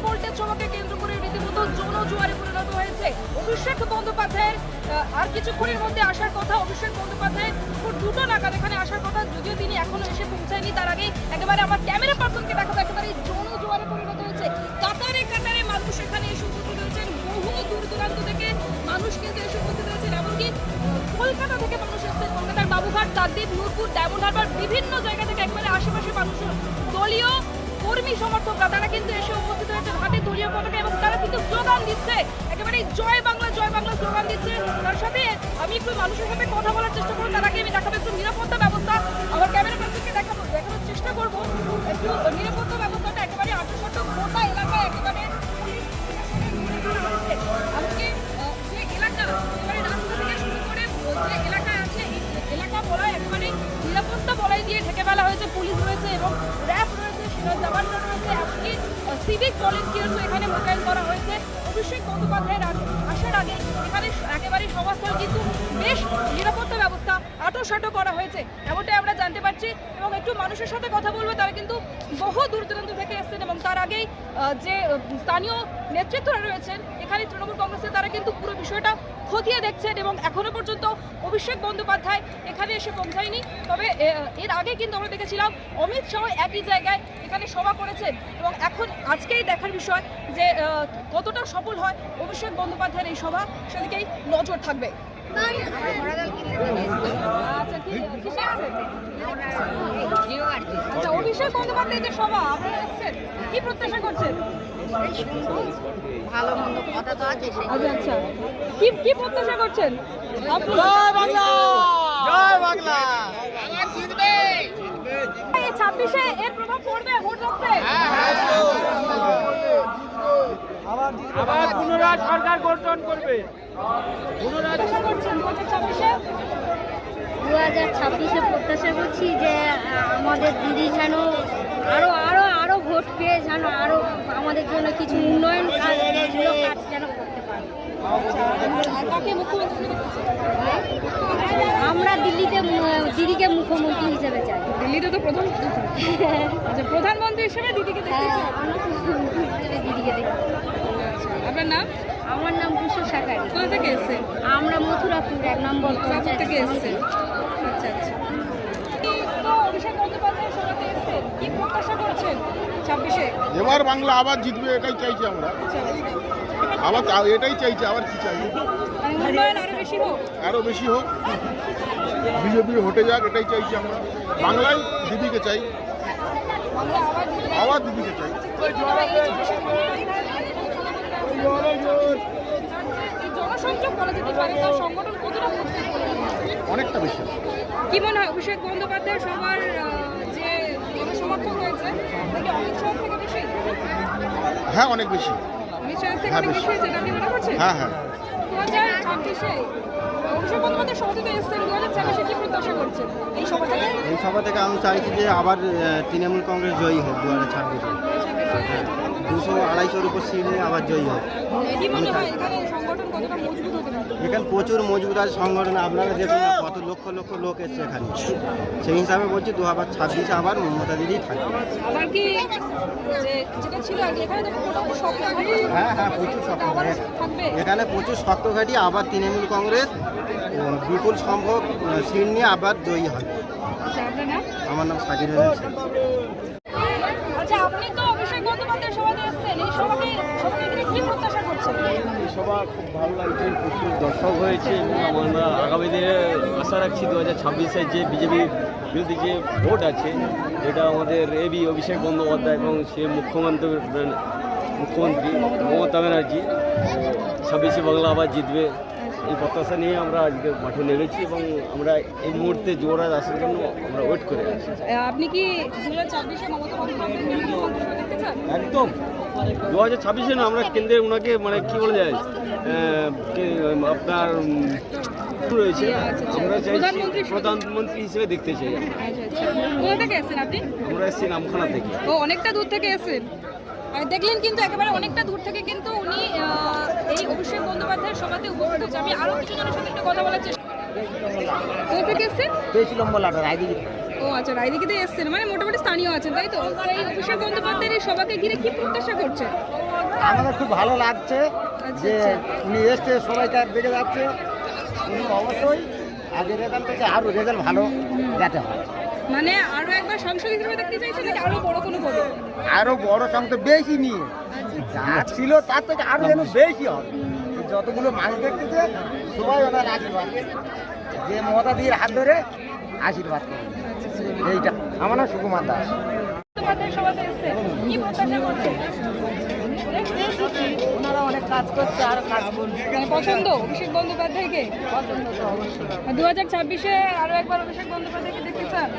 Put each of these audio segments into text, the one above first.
Voltage সভাকে কেন্দ্র করে রীতিমতো জনজোয়ারে পরিণত হয়েছে। অভিষেক বন্দ্যোপাধ্যায়ের আর কিছুক্ষণের মধ্যে আসার কথা। অভিষেক বন্দ্যোপাধ্যায় দুপুর 2টা নাগাদ এখানে আসার কথা, যদিও তিনি এখনো এসে পৌঁছায়নি। তার আগেই একেবারে আমার ক্যামেরা পার্সনকে দেখাবো, একেবারে জনজোয়ারে পরিণত হয়েছে। কাতারে কাতারে মানুষ এখানে এসে উপস্থিত হয়েছেন, বহু দূর দূরান্ত থেকে মানুষ কিন্তু এসে উপস্থিত হয়েছেন। এমনকি কলকাতা থেকে মানুষ এসেছেন, কলকাতার বাবুঘাট, তারদ্বীপ, নূরপুর, ডায়মন্ড হারবার, বিভিন্ন জায়গা থেকে একবারে আশেপাশে মানুষ, দলীয় কর্মী সমর্থকরা তারা কিন্তু এসে উপস্থিত হয়েছে হাতে দলীয় পতাকা, এবং তারা কিন্তু স্লোগান দিচ্ছে, একেবারে জয় বাংলা স্লোগান দিচ্ছে। তার সাথে আমি একটু মানুষের সাথে কথা বলার চেষ্টা করবো। তার আগে আমি দেখাবো একটু নিরাপত্তা ব্যবস্থা, আমার ক্যামেরা পার্সনকে দেখানোর চেষ্টা করবো একটু নিরাপত্তা ব্যবস্থাটা। একেবারে আন্তঃসটক গোটা এলাকায় একেবারে এমনকি যে এলাকা একেবারে রাস্তা থেকে শুরু করে যে এলাকায় আছে এই এলাকা বলায় একেবারে নিরাপত্তা বলাই দিয়ে ঢেকে ফেলা হয়েছে। পুলিশ রয়েছে এবং র্যাব রয়েছে, সেনা জওয়ানরা রয়েছে, এমনকি সিভিক ভলেন্টিয়ার্সও এখানে মোতায়েন করা হয়েছে। অভিষেক বন্দ্যোপাধ্যায়ের আসার আগে এখানে একেবারে সভাস্থল কিন্তু বেশ নিরাপত্তা ব্যবস্থা আঁটোসাঁটো করা হয়েছে, এমনটাই আমরা জানতে পারছি। এবং একটু মানুষের সাথে কথা বলবো, তারা কিন্তু বহু দূর দূরান্ত থেকে এসেছেন এবং তার আগেই যে স্থানীয় নেতৃত্বরা রয়েছেন এখানে তৃণমূল কংগ্রেসের, তারা কিন্তু পুরো বিষয়টা খতিয়ে দেখছেন এবং এখনো পর্যন্ত অভিষেক বন্দ্যোপাধ্যায় এখানে এসে পৌঁছায়নি। তবে এর আগে কিন্তু আমরা দেখেছিলাম অমিত শাহ একই জায়গায় এখানে সভা করেছেন এবং এখন আজকেই দেখার বিষয় যে কতটা সফল হয় অভিষেক বন্দ্যোপাধ্যায়ের এই সভা, সেদিকেই নজর থাকবে। আচ্ছা, অভিষেক বন্দ্যোপাধ্যায়ের যে সভা আপনারা এসেছেন, কি প্রত্যাশা করছেন? ভালো মন্দ কথা তো আছে। আচ্ছা, কি প্রত্যাশা করছেন? জয় বাংলা, জয় বাংলা। এই 26-এ এর প্রভাব পড়বে ভোট বাক্সে? আবার পুনরায় সরকার গঠন করবে। প্রত্যাশা করছেন 2026-এ? 2026-এ প্রত্যাশা করছি যে আমাদের দিদি যেন আরো ভোট পেয়ে যেন আরো আমাদের জন্য কিছু উন্নয়ন কাজ যেন করতে পারে। কাকে মুখ্যমন্ত্রী দেখতে চান? আমরা দিদিকে মুখ্যমন্ত্রী হিসেবে চাই। দিল্লিতে তো আচ্ছা, প্রধানমন্ত্রী হিসেবে দিদিকে দেখতে চান? আমরা মুখ্যমন্ত্রী হিসেবে দিদিকে দেখি। আপনার নাম? আমার নাম কুশল সাকারি। কোথা থেকে এসেছেন? আমরা মথুরাপুর 1 নম্বর মথুরাপুর থেকে এসেছেন। আচ্ছা। তো অভিষেক বন্দ্যোপাধ্যায়ের সভাতে এসেছেন, কি প্রত্যাশা করছেন 26-এ? এবার বাংলা আবার জিতবে, এটাই চাইছি আমরা। আবার এটাই চাইছি, আবার কি চাই? উন্নয়ন আরো বেশি হোক? আরো বেশি হোক, বিজেপি হটে যাক, এটাই চাইছি আমরা। বাংলায় দিদিকে চাই, বাংলা আবার দিদিকে চাই। এই জনসংযোগ বলা যেতে পারে, তার সংগঠন কতটা করছে? অনেকটা বেশি। কি মনে হয় অভিষেক বন্দ্যোপাধ্যায়ের সবার যে জনসমর্থন রয়েছে নাকি অমিত শাহ থেকে বেশি? হ্যাঁ, অনেক বেশি। অমিত শাহ থেকে হ্যাঁ, অনেক বেশি। বেশি হয়েছে আপনি মনে করছেন? হ্যাঁ হ্যাঁ। 2026-এ অভিষেক বন্দ্যোপাধ্যায় সভাতে তো এসেছেন, 2026-এ কি প্রত্যাশা করছেন এই সভা থেকে? এই সভা থেকে আমি চাইছি যে আবার তৃণমূল কংগ্রেস জয়ী হোক 2026-এ। 200-250-এর উপর সিট নিয়ে আবার জয়ী হোক। কি মনে হয় এখানে সংগঠন কতটা মজবুত হতে পারে? এখানে প্রচুর মজবুত আছে সংগঠন, আপনারা দেখুন না কত লক্ষ লক্ষ লোক এসছে এখানে। সেই হিসাবে বলছি 2026-এ আবার মমতা দিদি থাকবে। আবার কি যে যেটা ছিল আগে এখানে তো মোটামুটি শক্ত ঘাঁটি? হ্যাঁ হ্যাঁ, প্রচুর শক্ত আবার ঘাঁটি। থাকবে? এখানে প্রচুর শক্ত ঘাঁটি, আবার তৃণমূল কংগ্রেস বিপুল সংখ্যক সিট নিয়ে আবার জয়ী হবে। আচ্ছা, আপনার নাম? আমার নাম সাকির হোসেন। আচ্ছা, আপনি তো অভিষেক বন্দ্যোপাধ্যায়ের সভাতে এসেছেন, এই সভাকে কি প্রত্যাশা করছেন? সভা খুব ভালো লাগছে, প্রচুর দর্শক হয়েছে এবং আমরা আগামী দিনে আশা রাখছি 2026-এ যে বিজেপি বিরোধী যে ভোট আছে, যেটা আমাদের এবি অভিষেক বন্দ্যোপাধ্যায় এবং সে মুখ্যমন্ত্রী মমতা ব্যানার্জি 26-এ বাংলা আবার জিতবে, এই প্রত্যাশা নিয়ে আমরা আজকে মাঠে নেমেছি এবং আমরা এই মুহূর্তে জোরাজ আসার জন্য আমরা ওয়েট করে আছি। আপনি কি 2026-এ মমতা বন্দ্যোপাধ্যায় মুখ্যমন্ত্রী দেখতে চান? একদম 2026-এ না, আমরা কেন্দ্রে ওনাকে মানে কি বলা যায় আপনার রয়েছে, আমরা চাইছি প্রধানমন্ত্রী হিসেবে দেখতে চাই। কোথা থেকে এসেছেন আপনি? আমরা এসেছি নামখানা থেকে। ও, অনেকটা দূর থেকে এসেছেন। আর দেখলেন কিন্তু একেবারে অনেকটা দূর থেকে কিন্তু উনি এই অভিষেক বন্দ্যোপাধ্যায়ের সভাতে উপস্থিত হচ্ছে। আমি আরো কিছু জনের সাথে একটু কথা বলার চেষ্টা। কোথা থেকে এসেছেন? 23 নম্বর লাটা রায়দিঘি। ও আচ্ছা, রায়দিঘিতে এসছেন, মানে মোটামুটি স্থানীয় আছেন, তাই তো? তো এই অভিষেক বন্দ্যোপাধ্যায়ের এই সভাকে ঘিরে কি প্রত্যাশা করছে? আমাদের খুব ভালো লাগছে যে উনি এসছে, সবাইকে বেড়ে যাচ্ছে। উনি অবশ্যই আগের রেজাল্ট থেকে আরও রেজাল্ট ভালো যাতে হয়। মানে আরো একবার সাংসদ হিসেবে দেখতে চাইছেন নাকি আরো বড় কোনো পদে? আরও বড় সংখ্যা বেশি নিয়ে যা ছিল তার থেকে আরও যেন বেশি হবে। যতগুলো মানুষ দেখতেছে সবাই ওনার আশীর্বাদ, যে মমতা দিদির হাত ধরে আশীর্বাদ করে, এইটা আমার নাম সুকুমার দাস। বন্দ্যোপাধ্যায়ের সভাতে এসছেন, কি প্রত্যাশা করছেন? ওনারা অনেক কাজ করছে, আরো কাজ করবে। মানে পছন্দ অভিষেক বন্দ্যোপাধ্যায়কে? 2026-এ আরো একবার অভিষেক বন্দ্যোপাধ্যায়কে দেখতে চান?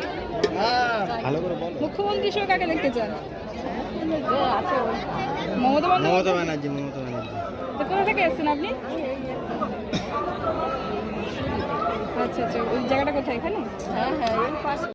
ভালো করে বলো। মুখ্যমন্ত্রী হিসেবে কাকে দেখতে চান? মমতা বন্দ্যোপাধ্যায়? মমতা ব্যানার্জি। তো কোথা থেকে এসছেন আপনি? আচ্ছা আচ্ছা, ওই জায়গাটা কোথায়? এখানে? হ্যাঁ হ্যাঁ, এই পাশে।